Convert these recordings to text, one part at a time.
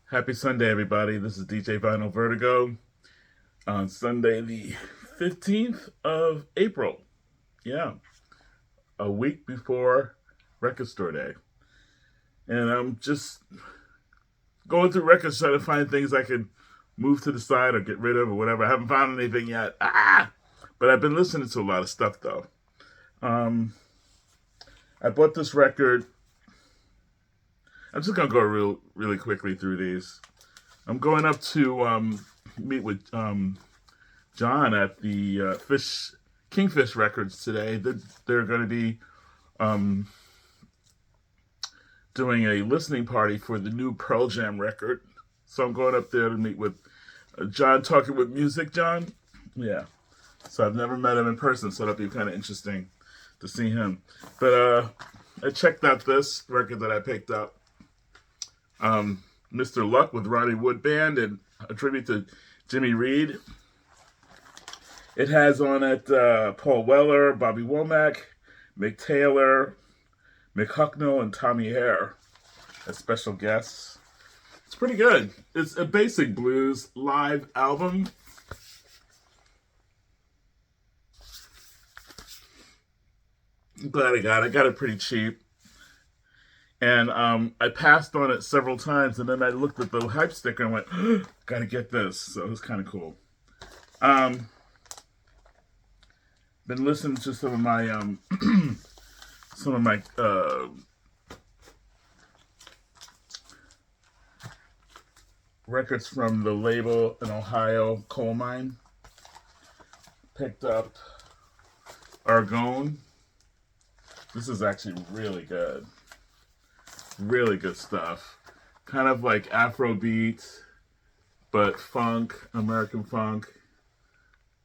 Happy Sunday, everybody. This is DJ Vinyl Vertigo on Sunday, the 15th of April. Yeah, a week before Record Store Day. And I'm just going through records trying to find things I could move to the side or get rid of or whatever. I haven't found anything yet. But I've been listening to a lot of stuff, though. Um, I bought this record. I'm just going to go really quickly through these. I'm going up to meet with John at the Kingfish Records today. They're going to be um, doing a listening party for the new Pearl Jam record. So I'm going up there to meet with John, talking with music. John, yeah. So I've never met him in person, so that'll be kind of interesting to see him. But I checked out this record that I picked up. Mr. Luck with Ronnie Wood Band and a tribute to Jimmy Reed. It has on it Paul Weller, Bobby Womack, Mick Taylor, Mick Hucknall, and Tommy Hare as special guests. It's pretty good. It's a basic blues live album. I'm glad I got it. I got it pretty cheap. And I passed on it several times, and then I looked at the hype sticker and went, "Gotta get this." So it was kind of cool. Um, been listening to some of my records from the label in Ohio, Coal Mine. Picked up Argonne. This is actually really good. Really good stuff. Kind of like Afrobeat, but funk, American funk,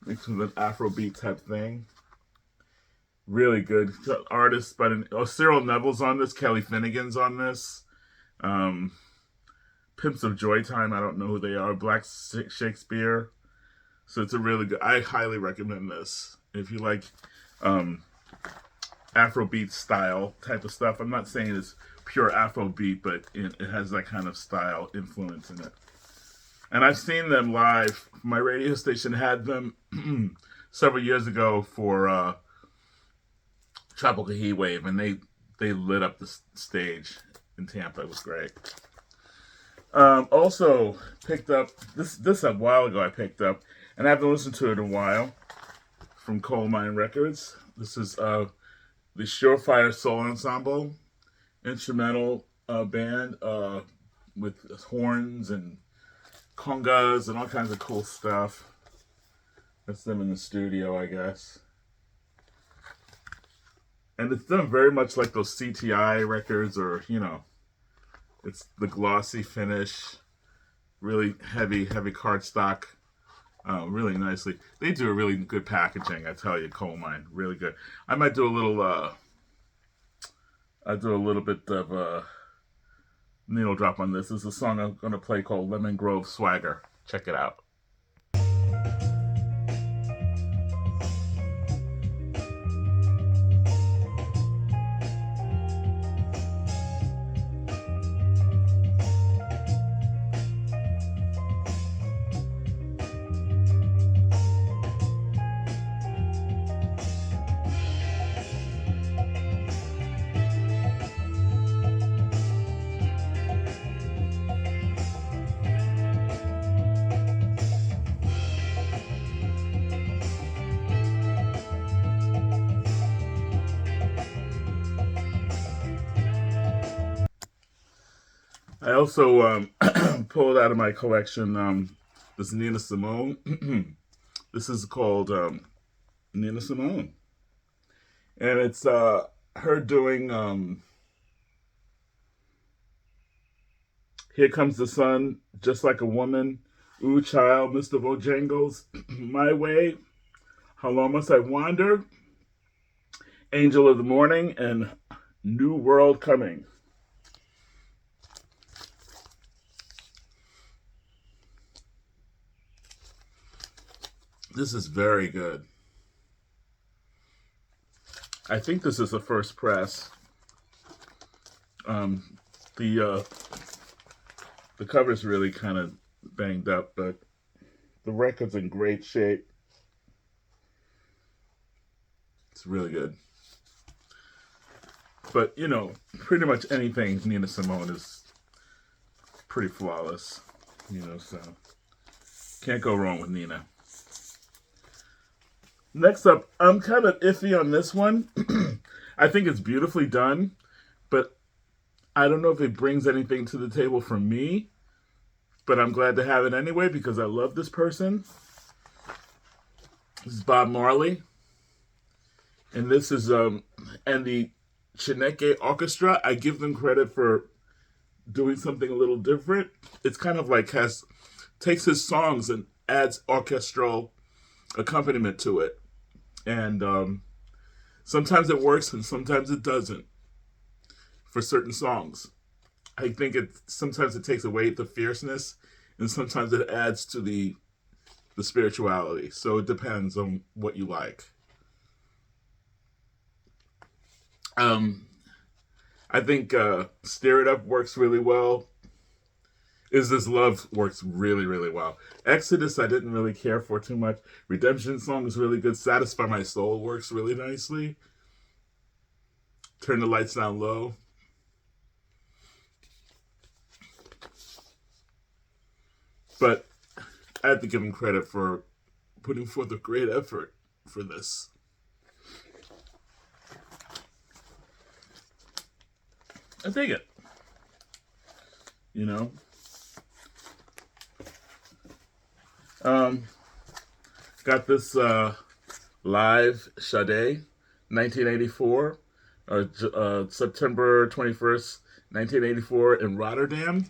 mixed with an Afrobeat type thing. Really good. Artists, but Cyril Neville's on this, Kelly Finnegan's on this. Um, Pimps of Joytime, I don't know who they are. Black Shakespeare. So it's a really good, I highly recommend this. If you like Afrobeat style type of stuff. I'm not saying it's pure Afrobeat, but it has that kind of style influence in it. And I've seen them live. My radio station had them several years ago for Tropical Heat Wave, and they lit up the stage in Tampa. It was great. Also picked up this a while ago. I picked up, and I haven't listened to it in a while. From Coal Mine Records. This is the Surefire Soul Ensemble instrumental band with horns and congas and all kinds of cool stuff. That's them in the studio, I guess. And it's done very much like those CTI records, or it's the glossy finish, really heavy cardstock. Really nicely. They do a really good packaging, I tell you, Coal Mine. Really good. I might do a little I do a little bit of needle drop on this. This is a song I'm gonna play called Lemon Grove Swagger. Check it out. I also pulled out of my collection this Nina Simone. This is called Nina Simone, and it's her doing "Here Comes the Sun," "Just Like a Woman," "Ooh Child," "Mr. Bojangles," "My Way," "How Long Must I Wander," "Angel of the Morning," and "New World Coming." This is very good. I think this is the first press. The The cover's really kind of banged up, but the record's in great shape. It's really good. But, you know, pretty much anything Nina Simone is pretty flawless. You know, so can't go wrong with Nina. Next up, I'm kind of iffy on this one. I think it's beautifully done, but I don't know if it brings anything to the table for me. But I'm glad to have it anyway because I love this person. This is Bob Marley. And this is, and the Chineke Orchestra, I give them credit for doing something a little different. It's kind of like takes his songs and adds orchestral accompaniment to it. And sometimes it works and sometimes it doesn't for certain songs. I think sometimes it takes away the fierceness and sometimes it adds to the spirituality. So it depends on what you like. I think Stir It Up works really well. Is This Love works really, really well. Exodus I didn't really care for too much. Redemption Song is really good. Satisfy My Soul works really nicely. Turn the Lights Down Low. But I have to give him credit for putting forth a great effort for this. I dig it. You know? Got this live Sade, 1984, September 21st, 1984 in Rotterdam.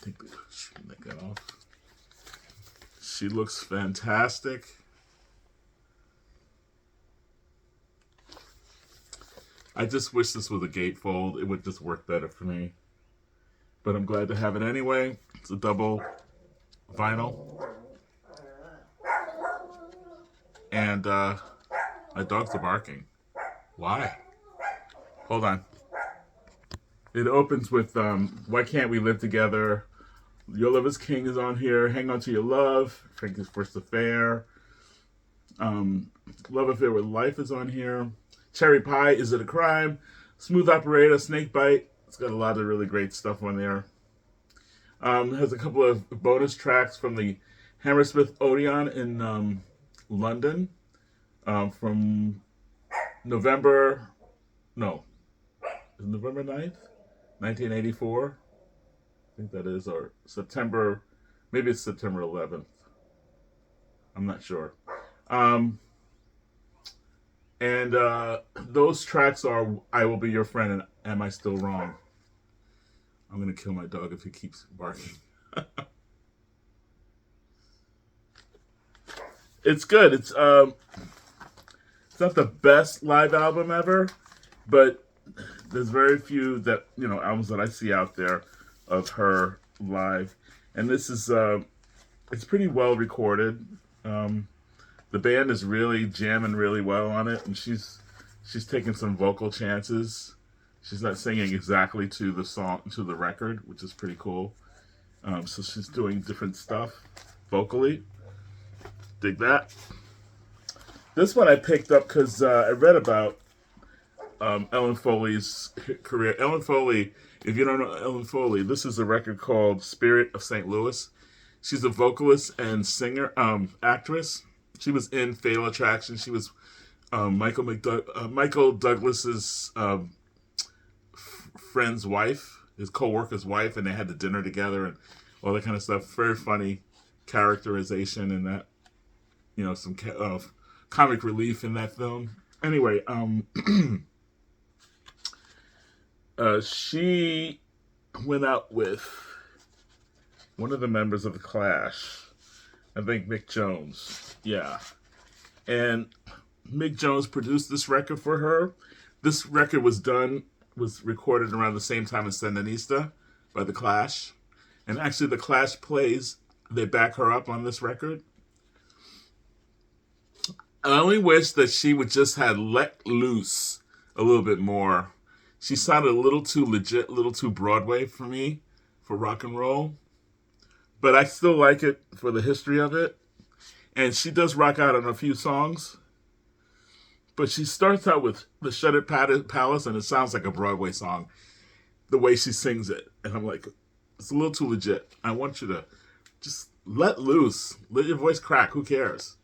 Take that off. She looks fantastic. I just wish this was a gatefold. It would just work better for me. But I'm glad to have it anyway. It's a double vinyl. And my dogs are barking. Why? Hold on. It opens with Why Can't We Live Together? Your Love is King is on here. Hang On to Your Love. Frankie's First Affair. Love Affair with Life is on here. Cherry Pie, Is It a Crime? Smooth Operator, Snake Bite. It's got a lot of really great stuff on there. Has a couple of bonus tracks from the Hammersmith Odeon in London from November 9th, 1984. I think that is, or September, maybe it's September 11th. I'm not sure. And those tracks are I Will Be Your Friend and Am I Still Wrong? I'm going to kill my dog if he keeps barking. It's good. It's not the best live album ever, but there's very few albums that I see out there of her live. And this is it's pretty well recorded. The band is really jamming really well on it, and she's taking some vocal chances. She's not singing exactly to the song, to the record, which is pretty cool. So she's doing different stuff vocally. Dig that. This one I picked up because I read about Ellen Foley's career. Ellen Foley, if you don't know Ellen Foley, this is a record called Spirit of St. Louis. She's a vocalist and singer, actress. She was in Fatal Attraction. She was Michael Douglas's friend's wife, his co-worker's wife, and they had the dinner together and all that kind of stuff. Very funny characterization in that, some comic relief in that film. Anyway, she went out with one of the members of the Clash. I think Mick Jones. Yeah. And Mick Jones produced this record for her. This record was recorded around the same time as Sandinista by The Clash. And actually The Clash they back her up on this record. I only wish that she would just have let loose a little bit more. She sounded a little too legit, a little too Broadway for me, for rock and roll. But I still like it for the history of it. And she does rock out on a few songs. But she starts out with the Shuttered Palace, and it sounds like a Broadway song, the way she sings it. And I'm like, it's a little too legit. I want you to just let loose. Let your voice crack. Who cares?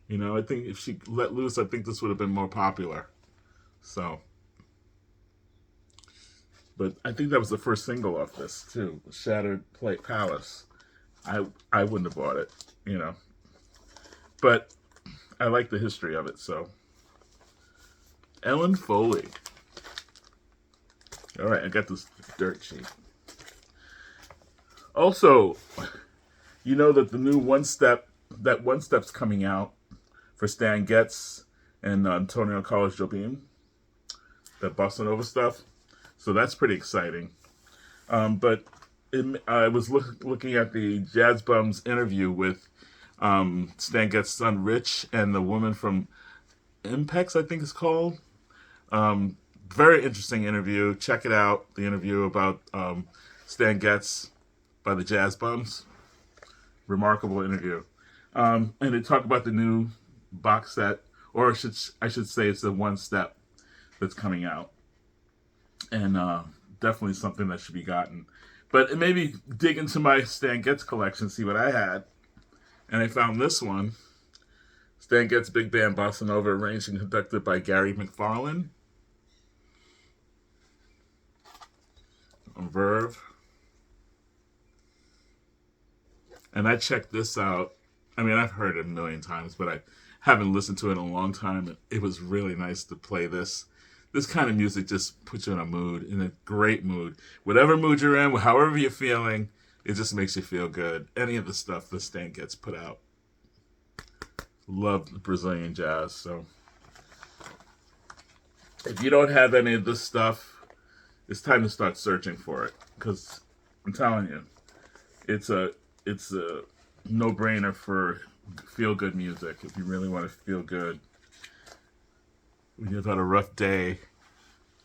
You know, I think if she let loose, I think this would have been more popular. So, but I think that was the first single off this, too. Shattered Palace. I wouldn't have bought it, you know. But I like the history of it, so. Ellen Foley. All right, I got this dirt sheet. Also, you know that the new One Step's coming out for Stan Getz and Antonio Carlos Jobim, that Bossa Nova stuff. So that's pretty exciting. But I was looking at the Jazz Bums interview with Stan Getz' son Rich and the woman from Impex, I think it's called. Very interesting interview. Check it out. The interview about Stan Getz by the Jazz Bums. Remarkable interview. And they talk about the new box set, or I should say it's the One Step that's coming out. And definitely something that should be gotten. But it made me dig into my Stan Getz collection, see what I had. And I found this one. Stan Getz Big Band Bossa Nova, arranged and conducted by Gary McFarlane. On Verve. And I checked this out. I mean, I've heard it a million times, but I haven't listened to it in a long time. It was really nice to play this. This kind of music just puts you in a mood, in a great mood. Whatever mood you're in, however you're feeling, it just makes you feel good. Any of the stuff that Stan Getz put out. Love Brazilian jazz. So if you don't have any of this stuff, it's time to start searching for it. Because I'm telling you, it's a no-brainer for feel-good music. If you really want to feel good when you've had a rough day,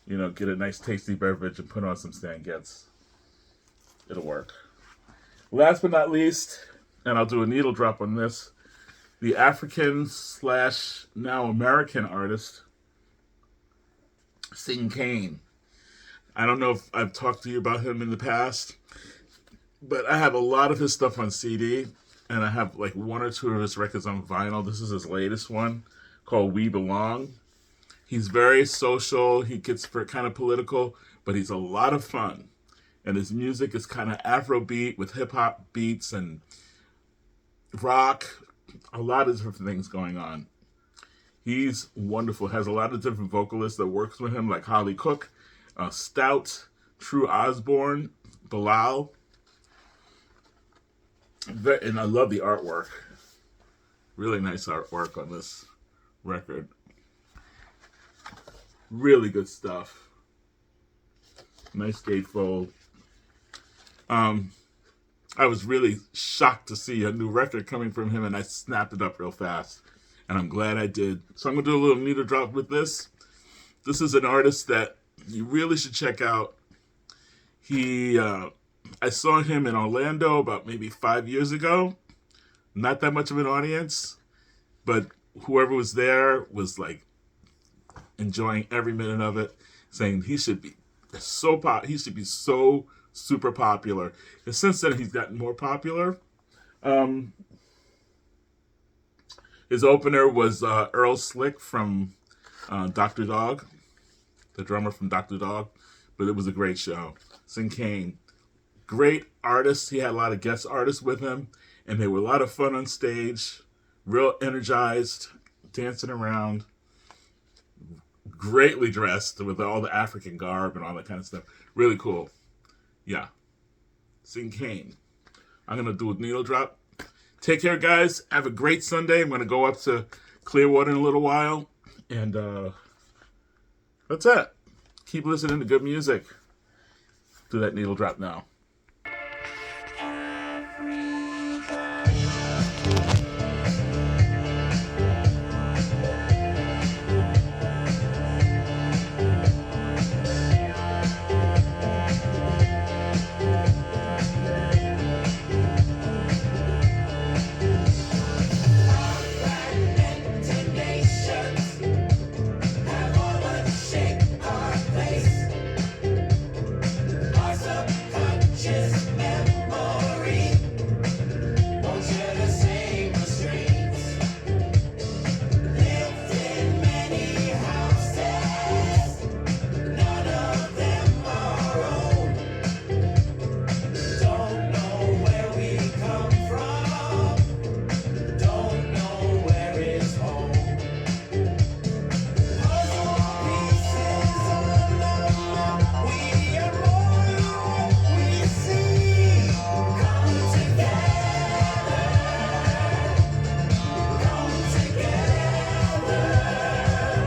you know, get a nice tasty beverage and put on some Stan Getz. It'll work. Last but not least, and I'll do a needle drop on this, the African / now American artist, Sing Kane. I don't know if I've talked to you about him in the past, but I have a lot of his stuff on CD, and I have like 1 or 2 of his records on vinyl. This is his latest one called We Belong. He's very social. He gets kind of political, but he's a lot of fun. And his music is kind of Afrobeat with hip-hop beats and rock. A lot of different things going on. He's wonderful. Has a lot of different vocalists that works with him, like Holly Cook, Stout, True Osborne, Bilal. And I love the artwork. Really nice artwork on this record. Really good stuff. Nice gatefold. I was really shocked to see a new record coming from him, and I snapped it up real fast. And I'm glad I did. So I'm going to do a little needle drop with this. This is an artist that you really should check out. I saw him in Orlando about maybe 5 years ago. Not that much of an audience, but whoever was there was like enjoying every minute of it, saying he should be so super popular. And since then, he's gotten more popular. His opener was Earl Slick from Dr. Dog, the drummer from Dr. Dog, but it was a great show. Sing Kane, great artist. He had a lot of guest artists with him, and they were a lot of fun on stage, real energized, dancing around, greatly dressed with all the African garb and all that kind of stuff. Really cool. Yeah. Sing Kane. I'm going to do a needle drop. Take care, guys. Have a great Sunday. I'm going to go up to Clearwater in a little while. And that's it. Keep listening to good music. Do that needle drop now.